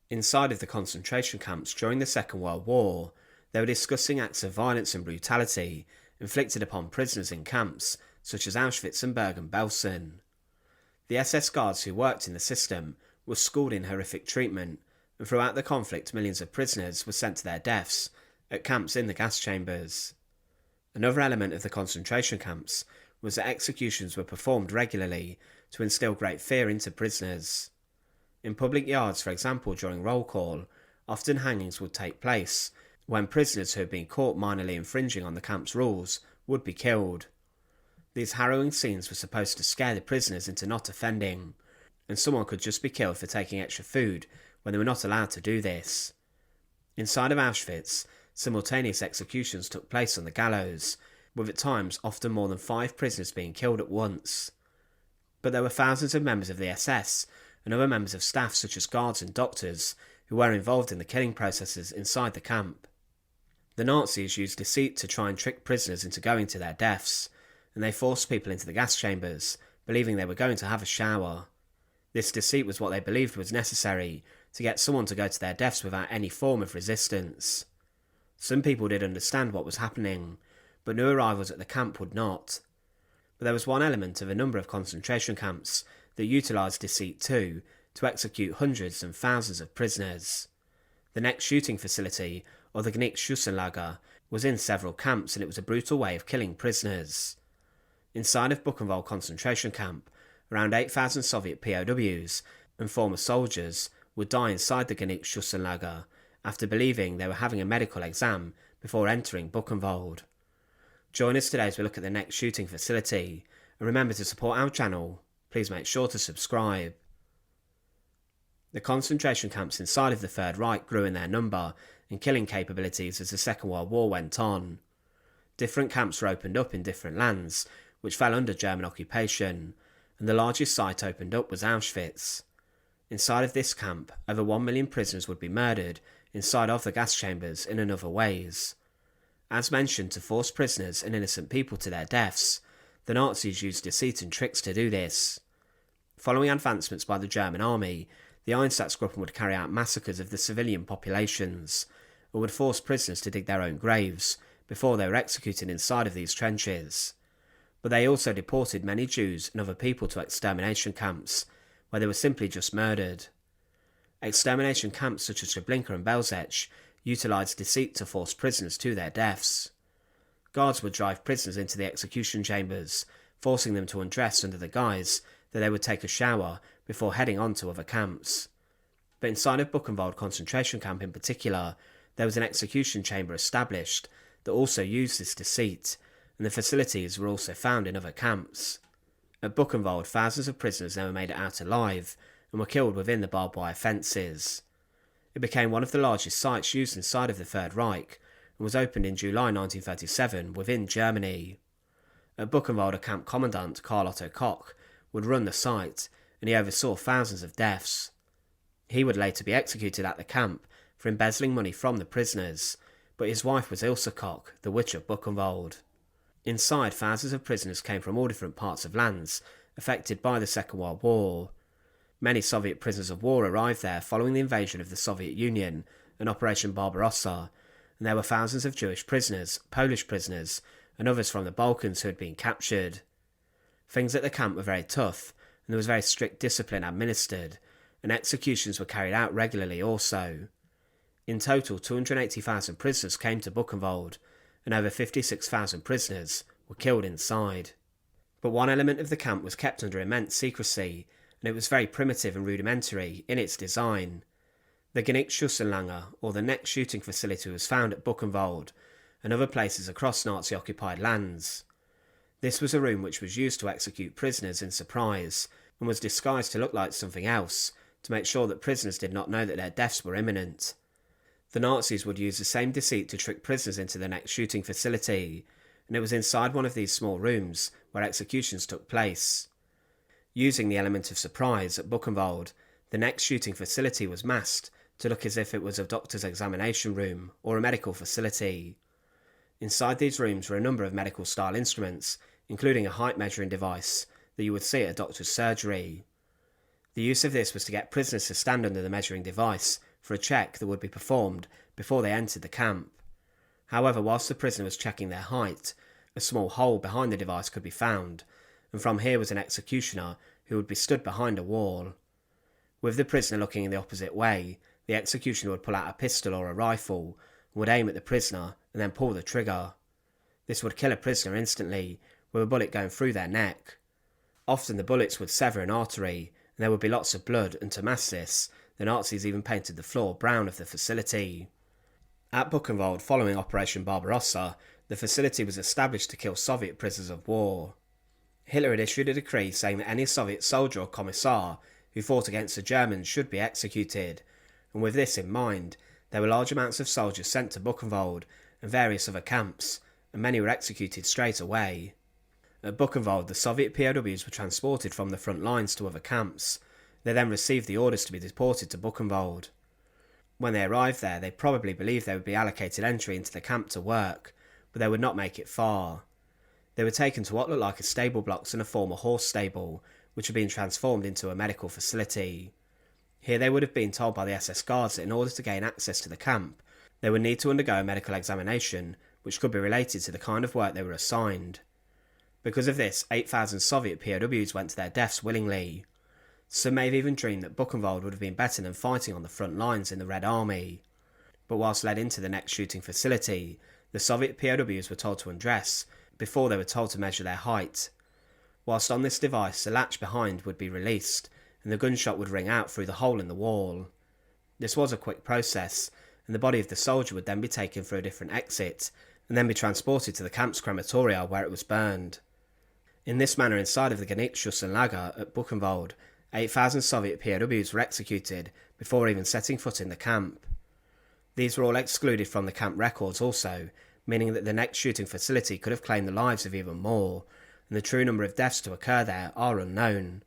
Inside of the concentration camps during the Second World War, they were discussing acts of violence and brutality inflicted upon prisoners in camps such as Auschwitz and Bergen-Belsen. The SS guards who worked in the system were schooled in horrific treatment, and throughout the conflict millions of prisoners were sent to their deaths at camps in the gas chambers. Another element of the concentration camps was that executions were performed regularly to instill great fear into prisoners. In public yards, for example, during roll call, often hangings would take place, when prisoners who had been caught minorly infringing on the camp's rules would be killed. These harrowing scenes were supposed to scare the prisoners into not offending, and someone could just be killed for taking extra food when they were not allowed to do this. Inside of Auschwitz, simultaneous executions took place on the gallows, with at times often more than 5 prisoners being killed at once. But there were thousands of members of the SS and other members of staff such as guards and doctors who were involved in the killing processes inside the camp. The Nazis used deceit to try and trick prisoners into going to their deaths, and they forced people into the gas chambers, believing they were going to have a shower. This deceit was what they believed was necessary to get someone to go to their deaths without any form of resistance. Some people did understand what was happening, but new arrivals at the camp would not. But there was one element of a number of concentration camps that utilised deceit too, to execute hundreds and thousands of prisoners. The next shooting facility, or the Schussenlager, was in several camps, and it was a brutal way of killing prisoners. Inside of Buchenwald concentration camp, around 8,000 Soviet POWs and former soldiers would die inside the Schussenlager after believing they were having a medical exam before entering Buchenwald. Join us today as we look at the next shooting facility, and remember to support our channel. Please make sure to subscribe. The concentration camps inside of the Third Reich grew in their number and killing capabilities as the Second World War went on. Different camps were opened up in different lands, which fell under German occupation, and the largest site opened up was Auschwitz. Inside of this camp, over 1 million prisoners would be murdered inside of the gas chambers in other ways. As mentioned, to force prisoners and innocent people to their deaths, the Nazis used deceit and tricks to do this. Following advancements by the German army, the Einsatzgruppen would carry out massacres of the civilian populations, or would force prisoners to dig their own graves before they were executed inside of these trenches. But they also deported many Jews and other people to extermination camps, where they were simply just murdered. Extermination camps such as Treblinka and Belzec utilised deceit to force prisoners to their deaths. Guards would drive prisoners into the execution chambers, forcing them to undress under the guise that they would take a shower before heading on to other camps. But inside of Buchenwald concentration camp in particular, there was an execution chamber established that also used this deceit, and the facilities were also found in other camps. At Buchenwald, thousands of prisoners never made it out alive and were killed within the barbed wire fences. It became one of the largest sites used inside of the Third Reich and was opened in July 1937 within Germany. At Buchenwald, a camp commandant, Karl Otto Koch, would run the site, and he oversaw thousands of deaths. He would later be executed at the camp for embezzling money from the prisoners, but his wife was Ilse Koch, the Witch of Buchenwald. Inside, thousands of prisoners came from all different parts of lands affected by the Second World War. Many Soviet prisoners of war arrived there following the invasion of the Soviet Union and Operation Barbarossa, and there were thousands of Jewish prisoners, Polish prisoners, and others from the Balkans who had been captured. Things at the camp were very tough, and there was very strict discipline administered, and executions were carried out regularly also. In total, 280,000 prisoners came to Buchenwald, and over 56,000 prisoners were killed inside. But one element of the camp was kept under immense secrecy, and it was very primitive and rudimentary in its design. The Schussenlager, or the next shooting facility, was found at Buchenwald and other places across Nazi-occupied lands. This was a room which was used to execute prisoners in surprise, and was disguised to look like something else, to make sure that prisoners did not know that their deaths were imminent. The Nazis would use the same deceit to trick prisoners into the next shooting facility, and it was inside one of these small rooms where executions took place. Using the element of surprise at Buchenwald, the next shooting facility was masked to look as if it was a doctor's examination room or a medical facility. Inside these rooms were a number of medical-style instruments, including a height measuring device that you would see at a doctor's surgery. The use of this was to get prisoners to stand under the measuring device for a check that would be performed before they entered the camp. However, whilst the prisoner was checking their height, a small hole behind the device could be found, and from here was an executioner who would be stood behind a wall. With the prisoner looking in the opposite way, the executioner would pull out a pistol or a rifle, and would aim at the prisoner and then pull the trigger. This would kill a prisoner instantly, with a bullet going through their neck. Often the bullets would sever an artery, and there would be lots of blood, and to mask this, the Nazis even painted the floor brown of the facility. At Buchenwald, following Operation Barbarossa, the facility was established to kill Soviet prisoners of war. Hitler had issued a decree saying that any Soviet soldier or commissar who fought against the Germans should be executed, and with this in mind, there were large amounts of soldiers sent to Buchenwald and various other camps, and many were executed straight away. At Buchenwald, the Soviet POWs were transported from the front lines to other camps. They then received the orders to be deported to Buchenwald. When they arrived there, they probably believed they would be allocated entry into the camp to work, but they would not make it far. They were taken to what looked like a stable blocks and a former horse stable, which had been transformed into a medical facility. Here they would have been told by the SS guards that in order to gain access to the camp, they would need to undergo a medical examination, which could be related to the kind of work they were assigned. Because of this, 8,000 Soviet POWs went to their deaths willingly. Some may have even dreamed that Buchenwald would have been better than fighting on the front lines in the Red Army. But whilst led into the next shooting facility, the Soviet POWs were told to undress before they were told to measure their height. Whilst on this device, the latch behind would be released, and the gunshot would ring out through the hole in the wall. This was a quick process, and the body of the soldier would then be taken through a different exit, and then be transported to the camp's crematoria where it was burned. In this manner, inside of the Genickschussenlager at Buchenwald, 8,000 Soviet POWs were executed before even setting foot in the camp. These were all excluded from the camp records also, meaning that the next shooting facility could have claimed the lives of even more, and the true number of deaths to occur there are unknown.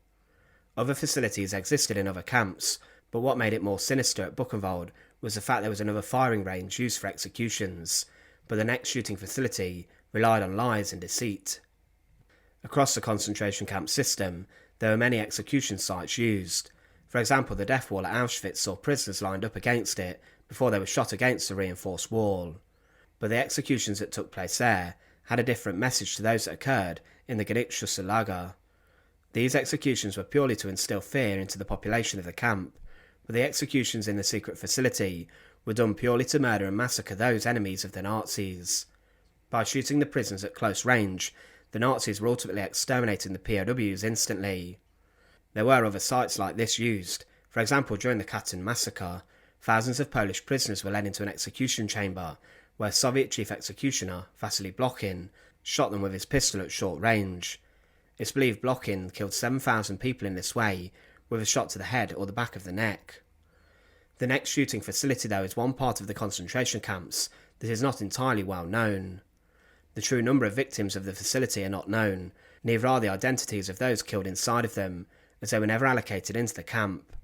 Other facilities existed in other camps, but what made it more sinister at Buchenwald was the fact there was another firing range used for executions, but the next shooting facility relied on lies and deceit. Across the concentration camp system, there were many execution sites used. For example, the death wall at Auschwitz saw prisoners lined up against it before they were shot against the reinforced wall. But the executions that took place there had a different message to those that occurred in the Genickschussenlager. These executions were purely to instill fear into the population of the camp, but the executions in the secret facility were done purely to murder and massacre those enemies of the Nazis. By shooting the prisoners at close range, the Nazis were ultimately exterminating the POWs instantly. There were other sites like this used. For example, during the Katyn massacre, thousands of Polish prisoners were led into an execution chamber, where Soviet chief executioner Vasily Blokhin shot them with his pistol at short range. It's believed Blokhin killed 7,000 people in this way, with a shot to the head or the back of the neck. The next shooting facility, though, is one part of the concentration camps that is not entirely well known. The true number of victims of the facility are not known, neither are the identities of those killed inside of them, as they were never allocated into the camp.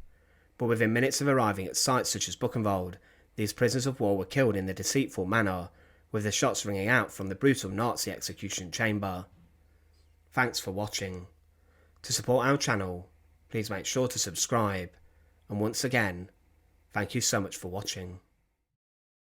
But within minutes of arriving at sites such as Buchenwald, these prisoners of war were killed in a deceitful manner, with the shots ringing out from the brutal Nazi execution chamber. Thanks for watching. To support our channel, please make sure to subscribe, and once again, thank you so much for watching.